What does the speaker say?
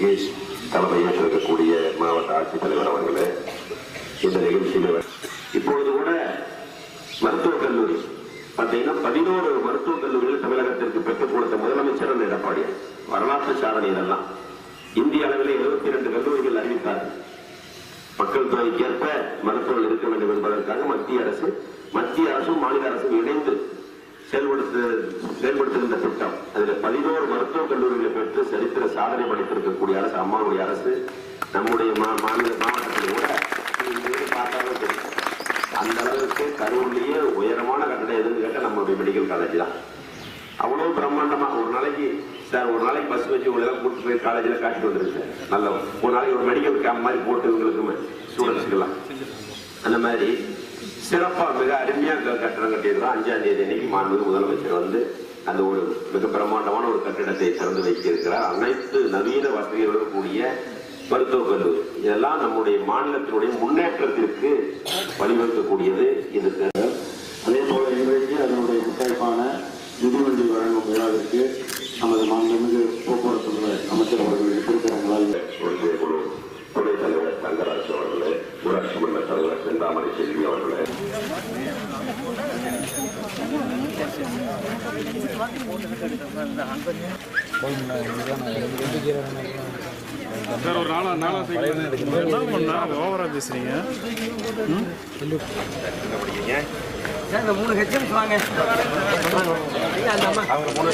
நிகழ்ச்சிக்கு தலைமையேற்றிருக்கக்கூடிய மாவட்ட ஆட்சித்தலைவர் அவர்களே, இந்த நிகழ்ச்சியில் இப்பொழுது கூட மருத்துவக் கல்லூரி பார்த்தீங்கன்னா 11 மருத்துவக் கல்லூரிகள் தமிழகத்திற்கு பெற்றுக் கொடுத்த முதலமைச்சர் எடப்பாடி. வரலாற்று சாதனை இதெல்லாம். இந்திய அளவில் 72 கல்லூரிகள் அறிவித்தார்கள். மக்கள் தொகைக்கேற்ப மருத்துவர்கள் இருக்க வேண்டும் என்பதற்காக மத்திய அரசும் மாநில அரசும் இணைந்து செயல்படுத்துகின்ற திட்டம். அதில் 11 மருத்துவக் கல்லூரிகளை பெற்று சரித்திர சாதனை படைத்திருக்கக்கூடிய அரசு அம்மாவுடைய அரசு. நம்முடைய மாவட்டத்தில் கூட பார்த்தாலும் தெரியும். அந்த அளவுக்கு கரூர்லேயே உயரமான கட்டடம் எதுன்னு கேட்டால் நம்மளுடைய மெடிக்கல் காலேஜ் தான். அவ்வளவு பிரம்மாண்டமா ஒரு நாளைக்கு பஸ் வச்சு உங்களெல்லாம் கூட்டு போய் காலேஜில் காட்டிட்டு வந்துருக்கு சார். நல்ல ஒரு நாளைக்கு ஒரு மெடிக்கல் கேம்ப் மாதிரி போட்டு இவங்களுக்கு ஸ்டூடெண்ட்ஸுக்கெல்லாம் அந்த மாதிரி சிறப்பாக மிக அருமையாக கட்டடம் கட்டியிருக்கோம். 5ஆம் தேதி அன்னைக்கு மாண்புமிகு முதலமைச்சர் வந்து அந்த ஒரு மிக பிரம்மாண்டமான ஒரு கட்டிடத்தை திறந்து வைக்க இருக்கிறார். அனைத்து நவீன வசதிகளுடன் கூடிய மருத்துவக் கல்லூரி. இதெல்லாம் நம்முடைய மாநிலத்தினுடைய முன்னேற்றத்திற்கு வழிவகுக்கக்கூடியது. இது அதே போல இன்றைக்கு அதனுடைய முத்தாய்ப்பான நிதிவண்டி வழங்கும் விழாவிற்கு நமது மாண்புமிகு போக்குவரத்து அமைச்சர் அவர்கள் திருத்தரங்களால் ஒன்றிய குழு துணைத் தலைவர் தங்கராஜ் அவர்களே, ஊராட்சி மன்ற தலைவர் செந்தாமரை செல்வி அவர்களே, சார் ஒரு நாளா ஓவரா பேசுறீங்க. இந்த 3 ஹெச்எம் வாங்க. அவங்க 3